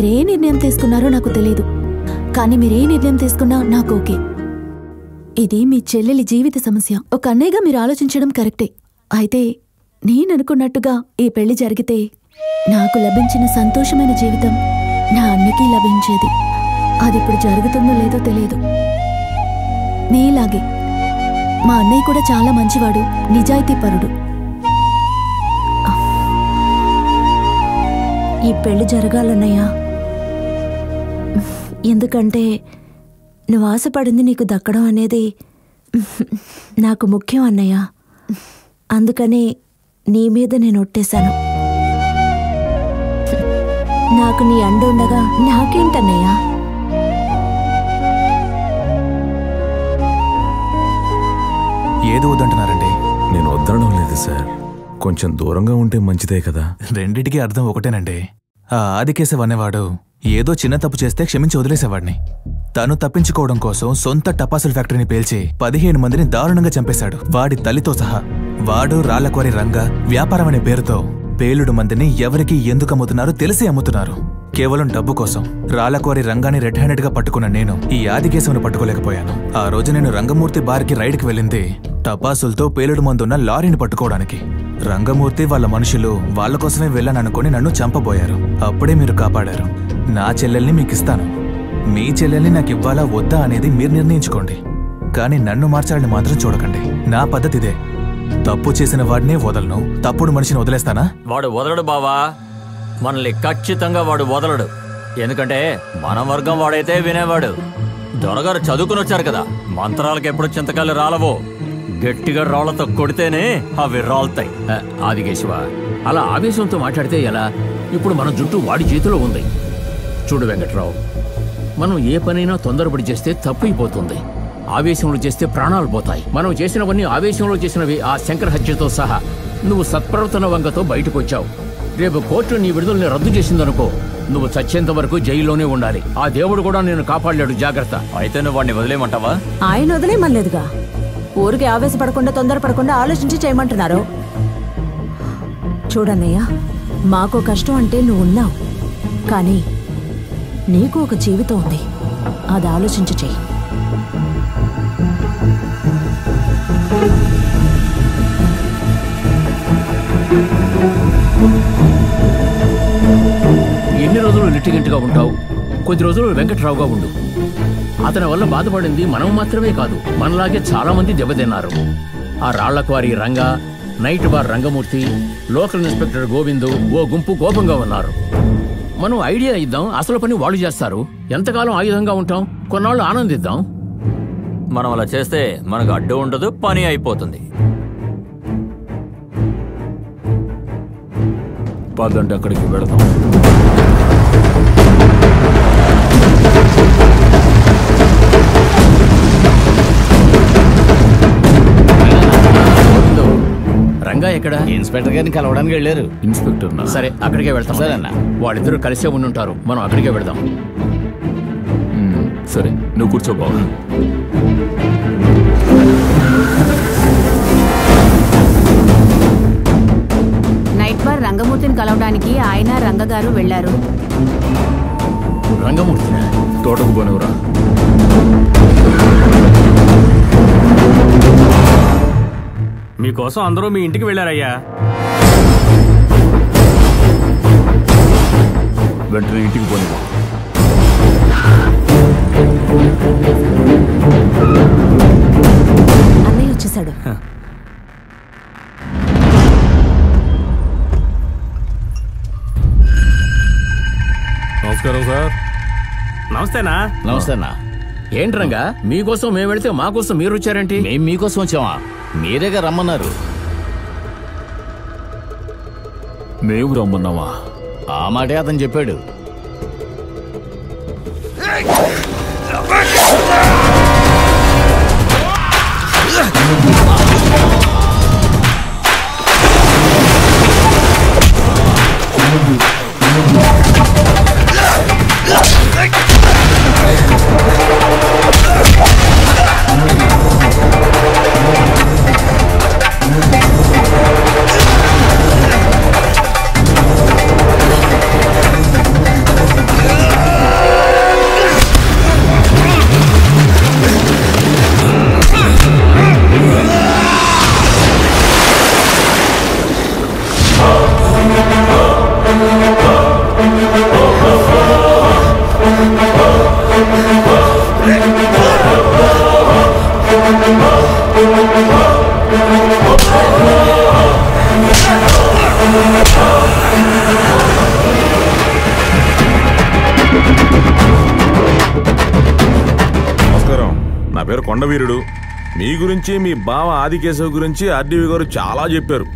మీరే నిర్ణయం తీసుకున్నారో నాకు తెలీదు, కానీ మీరే నిర్ణయం తీసుకున్నా నాకు ఓకే. ఇది మీ చెల్లెలి జీవిత సమస్య. ఒక అన్నయ్యగా మీరు ఆలోచించడం కరెక్టే. అయితే నేననుకున్నట్టుగా ఈ పెళ్లి జరిగితే నాకు లభించిన సంతోషమైన జీవితం నా అన్నకి లభించేది. అది ఇప్పుడు జరుగుతుందో లేదో తెలియదు. నీలాగే మా అన్నయ్య కూడా చాలా మంచివాడు, నిజాయితీపరుడు. ఈ పెళ్లి జరగాలన్నయ్యా. ఎందుకంటే నువ్వు ఆశపడింది నీకు దక్కడం అనేది నాకు ముఖ్యం అన్నయ్య. అందుకని నీ మీద నేను ఒట్టేశాను. నాకు నీ అండ ఉండగా నాకేంటన్నయ్యా? ఏది వద్దంటున్నారండి? నేను వద్దడం లేదు సార్, కొంచెం దూరంగా ఉంటే మంచిదే కదా. రెండిటికి అర్థం ఒకటేనండి. ఆ ఆదికేశవ్ అనేవాడు ఏదో చిన్న తప్పు చేస్తే క్షమించి వదిలేసేవాడిని. తను తప్పించుకోవడం కోసం సొంత టపాసుల ఫ్యాక్టరీని పేల్చి 15 మందిని దారుణంగా చంపేశాడు, వాడి తల్లితో సహా. వాడు రాళ్లకోరి రంగా వ్యాపారం అనే పేరుతో పేలుడు మందిని ఎవరికి ఎందుకు అమ్ముతున్నారో తెలిసి అమ్ముతున్నారు, కేవలం డబ్బు కోసం. రాళ్లకోరి రంగాన్ని రెడ్ హ్యాండెడ్ గా పట్టుకున్న నేను ఈ ఆదికేశవుని పట్టుకోలేకపోయాను. ఆ రోజు నేను రంగమూర్తి బార్కి రైడ్కి వెళ్ళింది టపాసులతో పేలుడు మందున్న లారీని పట్టుకోవడానికి. రంగమూర్తి వాళ్ళ మనుషులు వాళ్ళ కోసమే వెళ్ళాననుకుని నన్ను చంపబోయారు. అప్పుడే మీరు కాపాడారు. నా చెల్లెల్ని మీకిస్తాను. మీ చెల్లెల్ని నాకు ఇవ్వాలా వద్దా అనేది మీరు నిర్ణయించుకోండి, కానీ నన్ను మార్చాలని మాత్రం చూడకండి. నా పద్ధతి ఇదే. తప్పు చేసిన వాడినే వదలను, తప్పుడు మనిషిని వదిలేస్తానా? వాడు వదలడు బావా, మనల్ని ఖచ్చితంగా వాడు వదలడు. ఎందుకంటే మన వర్గం వాడైతే వినేవాడు. దొరగారు చదువుకుని వచ్చారు కదా, మంత్రాలకు ఎప్పుడు చింతకాయలు రాలవో, గట్టిగా రాళ్లతో కొడితేనే అవి రాలుతాయి. ఆదికేశవ, అలా ఆవేశంతో మాట్లాడితే ఎలా? ఇప్పుడు మన జుట్టు వాడి చేతిలో ఉంది. చూడు వెంకట్రావు, మనం ఏ పనైనా తొందరపడి చేస్తే తప్పైపోతుంది. ఆవేశంలో చేస్తే ప్రాణాలు పోతాయి. మనం చేసినవన్నీ ఆవేశంలో చేసినవి. ఆ శంకర్ హత్యతో సహా నువ్వు సత్ప్రవర్తన వంగతో బయటకు వచ్చావు. రేపు కోర్టు నీ విడుదలని రద్దు చేసిందనుకో, నువ్వు చచ్చేంత వరకు జైల్లోనే ఉండాలి. ఆ దేవుడు కూడా నేను కాపాడలేడు, జాగ్రత్త. అయితే నువ్వు వాడిని వదిలేయమంటావా? ఆయన వదిలేయమనలేదుగా, ఊరికి ఆవేశపడకుండా తొందరపడకుండా ఆలోచించి చేయమంటున్నారు. చూడన్నయ్య, మాకు కష్టం అంటే నువ్వు ఉన్నావు, కానీ నీకు ఒక జీవితం ఉంది. అది ఆలోచించి చెయ్యి. ఎన్ని రోజులు లిటిగెంట్గా ఉంటావు? కొద్ది రోజులు వెంకట్రావుగా ఉండు. అతని వల్ల బాధపడింది మనం మాత్రమే కాదు, మనలాగే చాలా మంది దెబ్బతిన్నారు. ఆ రాళ్లక్వారీ Ranga, night bar Rangamurthy, local inspector Govindu ఓ గుంపు కోపంగా ఉన్నారు. మనం ఐడియా ఇద్దాం, అసలు పని వాళ్ళు చేస్తారు. ఎంతకాలం ఆయుధంగా ఉంటాం? కొన్నాళ్ళు ఆనందిద్దాం. మనం అలా చేస్తే మనకు అడ్డు ఉండదు, పని అయిపోతుంది. పదంటే అక్కడికి వెళదాం. రంగా ఎక్కడ? ఇన్స్పెక్టర్ గారిని కలవడానికి వెళ్ళారు. ఇన్స్పెక్టర్? సరే, అక్కడికే వెళ్తాం. సరే అన్న, వాళ్ళిద్దరూ కలిసే ఉండుంటారు, మనం అక్కడికే వెళదాం. సరే, నువ్వు కూర్చో బాబు. నైట్ బార్ రంగమూర్తిని కలవడానికి ఆయన రంగగారు వెళ్లారు. రంగమూర్తినా? తోటకు పోనివరా. మీకోసం అందరూ మీ ఇంటికి వెళ్ళారయ్యా. వెంటనే ఇంటికి పోనివా. అన్నయ్య వచ్చేసాడు. నమస్కారం సార్. నమస్తేనా? నమస్తే అన్న. ఏంటి రంగా, మీకోసం మేము వెళితే మా కోసం మీరు వచ్చారేంటి? మేము మీకోసం వచ్చామా? మీరేగా రమ్మన్నారు. మేము రమ్మన్నావా? ఆ మాటే అతను చెప్పాడు. నమస్కారం, నా పేరు కొండవీరుడు. మీ గురించి, మీ బావ ఆదికేశవ్ గురించి ఆర్డీవీ గారు చాలా చెప్పారు.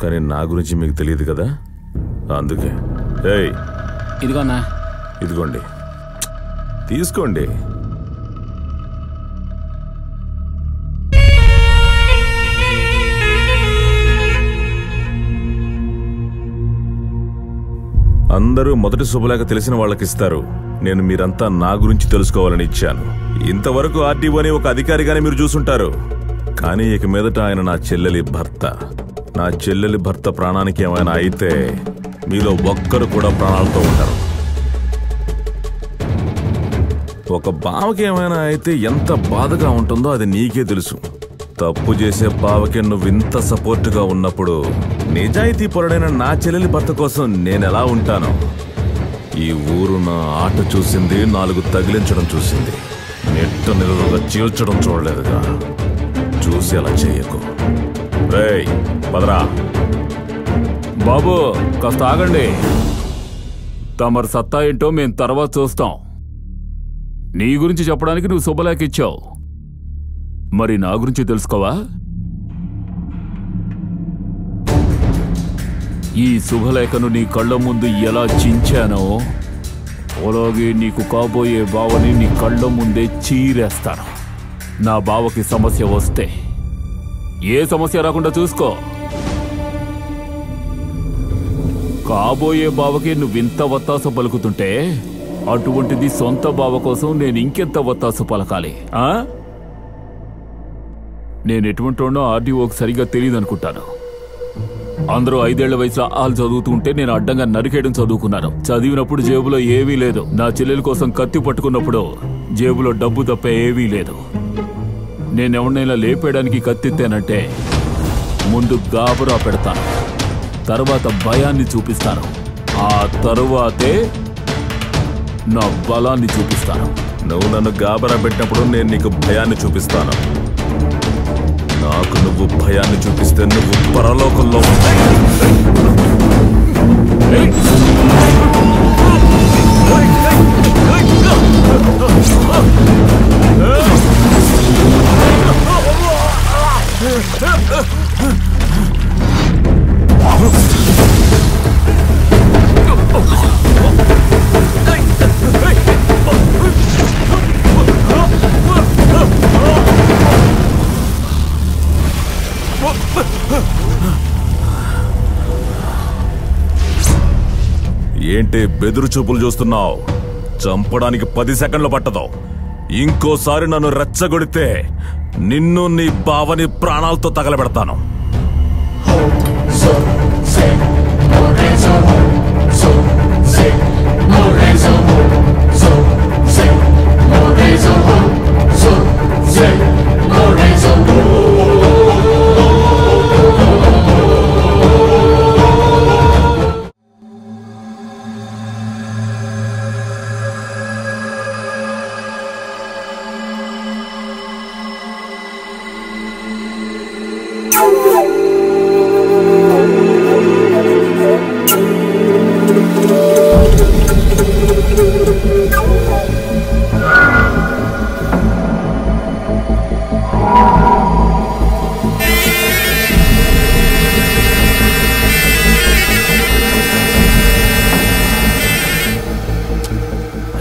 కానీ నా గురించి మీకు తెలియదు కదా, అందుకే. ఏయ్, ఇదిగోన్నా. ఇదిగోండి, తీసుకోండి. అందరూ మొదటి శుభలేఖ తెలిసిన వాళ్ళకిస్తారు. నేను మీరంతా నా గురించి తెలుసుకోవాలని ఇచ్చాను. ఇంతవరకు ఆర్డీఓని ఒక అధికారిగానే మీరు చూసుంటారు. కానీ ఇక మీదట ఆయన నా చెల్లెలి భర్త. నా చెల్లెలి భర్త ప్రాణానికి ఏమైనా అయితే మీలో ఒక్కరు కూడా ప్రాణాలతో ఉంటారు. ఒక బావకి ఏమైనా అయితే ఎంత బాధగా ఉంటుందో అది నీకే తెలుసు. తప్పు చేసే బావకి నువ్వు ఇంత సపోర్టుగా ఉన్నప్పుడు నిజాయితీ పరుడైన నా చెల్లెలి భర్త కోసం నేనెలా ఉంటాను? ఈ ఊరు నా ఆట చూసింది, 4 తగిలించడం చూసింది, నెట్ట నిలువుగా చీల్చడం చూడలేదుగా. చూసి అలా చేయకు. రేయ్, పదరా. బాబు కాస్త ఆగండి. తమరు సత్తా ఏంటో మేం తర్వాత చూస్తాం. నీ గురించి చెప్పడానికి నువ్వు శుభలేఖ ఇచ్చావు, మరి నా గురించి తెలుసుకోవా? ఈ శుభలేఖను నీ కళ్ళ ముందు ఎలా చించానో అలాగే నీకు కాబోయే బావని నీ కళ్ళ ముందే చీరేస్తాను. నా బావకి సమస్య వస్తే ఏ సమస్య రాకుండా చూసుకో. కాబోయే బావకి నువ్వింత వత్తాసు పలుకుతుంటే అటువంటిది సొంత బావ కోసం నేను ఇంకెంత వత్తాసు పలకాలి? నేను ఎటువంటినో ఆర్డీఓకి సరిగ్గా తెలియదు అనుకుంటాను. అందరూ 5 ఏళ్ల వయసులో ఆలు చదువుతుంటే నేను అడ్డంగా నరికేయడం చదువుకున్నాను. చదివినప్పుడు జేబులో ఏవీ లేదు. నా చెల్లెల కోసం కత్తి పట్టుకున్నప్పుడు జేబులో డబ్బు తప్ప ఏవీ లేదు. నేనెవరినైనా లేపేయడానికి కత్తిత్తానంటే ముందు గాబరా పెడతాను, తర్వాత భయాన్ని చూపిస్తాను, ఆ తరువాతే నా బలాన్ని చూపిస్తాను. నువ్వు నన్ను గాబరా పెట్టినప్పుడు నేను నీకు భయాన్ని చూపిస్తాను. నాకు నువ్వు భయాన్ని చూపిస్తే నువ్వు పరలోకంలో ఉంటాయి. ఏంటి బెదురు చూపులు చూస్తున్నావు? చంపడానికి 10 సెకండ్లు పట్టదు. ఇంకోసారి నన్ను రెచ్చగొడితే నిన్ను, నీ బావని ప్రాణాలతో తగలబెడతాను.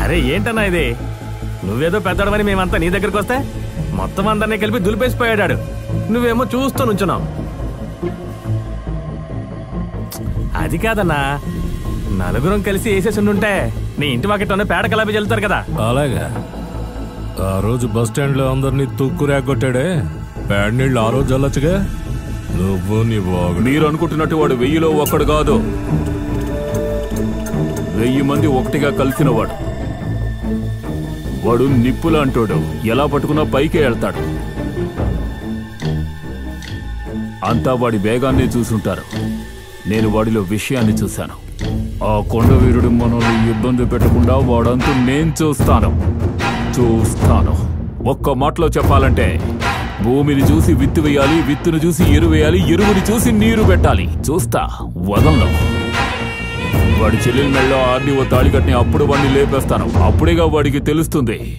అరే ఏంటన్నా ఇది? నువ్వేదో పెద్దడమని మేమంతా నీ దగ్గరికి వస్తే మొత్తం అందరినీ కలిపి దులిపేసిపోయాడు. నువ్వేమో చూస్తూ నుంచున్నావు. అది కాదన్నా, నలుగురం కలిసి వేసేసి ఉంటే నీ ఇంటి వాకిట్లోనే పేడ కలాపి చెల్లుతారు కదా. అలాగా? ఆ రోజు బస్ స్టాండ్ లో అందరినీ తుక్కు రేగొట్టాడే, పేడ నీళ్ళు ఆ రోజు చల్లొచ్చుగా. నువ్వు నీ బాగు. మీరు అనుకుంటున్నట్టు వాడు 1000లో ఒక్కడు కాదు, 1000 మంది ఒకటిగా కలిసినవాడు. వాడు నిప్పులాంటోడు, ఎలా పట్టుకున్నా పైకే వెళ్తాడు. అంతా వాడి వేగాన్ని చూసుంటారు. నేను వాడిలో విషయాన్ని చూశాను. ఆ కొండవీరుడు మనల్ని ఇబ్బంది పెట్టకుండా వాడంతూ నేను చూస్తాను. ఒక్క మాటలో చెప్పాలంటే భూమిని చూసి విత్తు వేయాలి, విత్తును చూసి ఎరువు వేయాలి, ఎరువుని చూసి నీరు పెట్టాలి. చూస్తా, వదలను. వాడి చెల్లెల మెళ్ళలో ఆర్డీఓ తాళి కట్టిన అప్పుడు వాడిని లేపేస్తాను. అప్పుడేగా వాడికి తెలుస్తుంది